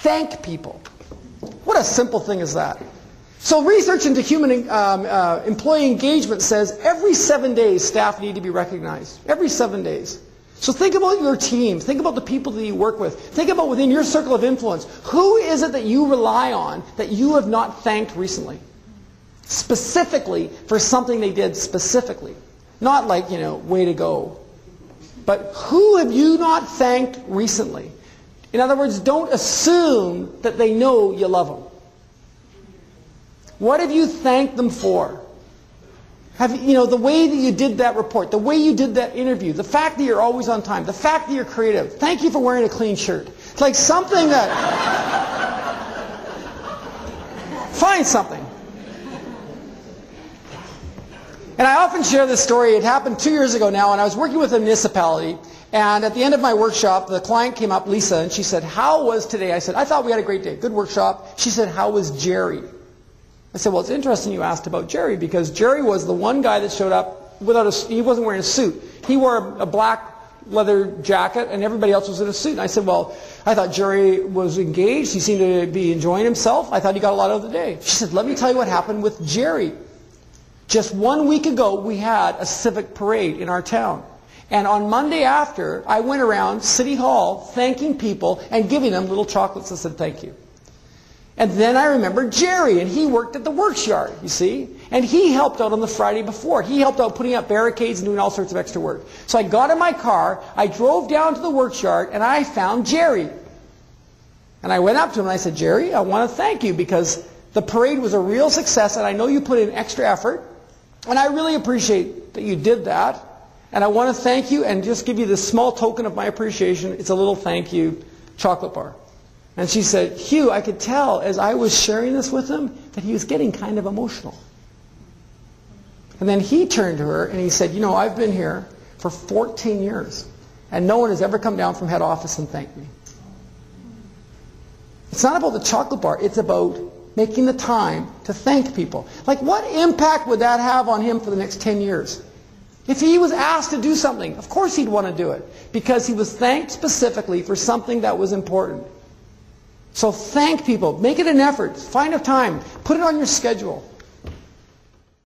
thank people. What a simple thing is that? So research into human employee engagement says every 7 days staff need to be recognized. Every 7 days. So think about your team. Think about the people that you work with. Think about within your circle of influence. Who is it that you rely on that you have not thanked recently? Specifically for something they did specifically. Not like, way to go. But who have you not thanked recently? In other words, don't assume that they know you love them. What have you thanked them for? The way that you did that report, the way you did that interview, the fact that you're always on time, the fact that you're creative. Thank you for wearing a clean shirt. It's like something that... Find something. And I often share this story. It happened 2 years ago now, and I was working with a municipality. And at the end of my workshop, the client came up, Lisa, and she said, "How was today?" I said, "I thought we had a great day. Good workshop." She said, "How was Jerry?" I said, "Well, it's interesting you asked about Jerry, because Jerry was the one guy that showed up he wasn't wearing a suit. He wore a black leather jacket, and everybody else was in a suit." And I said, "Well, I thought Jerry was engaged. He seemed to be enjoying himself. I thought he got a lot out of the day." She said, "Let me tell you what happened with Jerry. Just 1 week ago, we had a civic parade in our town. And on Monday after, I went around City Hall thanking people and giving them little chocolates that said thank you. And then I remembered Jerry, and he worked at the works yard, you see. And he helped out on the Friday before. He helped out putting up barricades and doing all sorts of extra work. So I got in my car, I drove down to the works yard, and I found Jerry. And I went up to him and I said, "Jerry, I want to thank you because the parade was a real success, and I know you put in extra effort. And I really appreciate that you did that. And I want to thank you and just give you this small token of my appreciation. It's a little thank you chocolate bar." And she said, "Hugh, I could tell as I was sharing this with him that he was getting kind of emotional." And then he turned to her and he said, "I've been here for 14 years and no one has ever come down from head office and thanked me." It's not about the chocolate bar. It's about making the time to thank people. Like, what impact would that have on him for the next 10 years? If he was asked to do something, of course he'd want to do it, because he was thanked specifically for something that was important. So thank people. Make it an effort. Find a time. Put it on your schedule.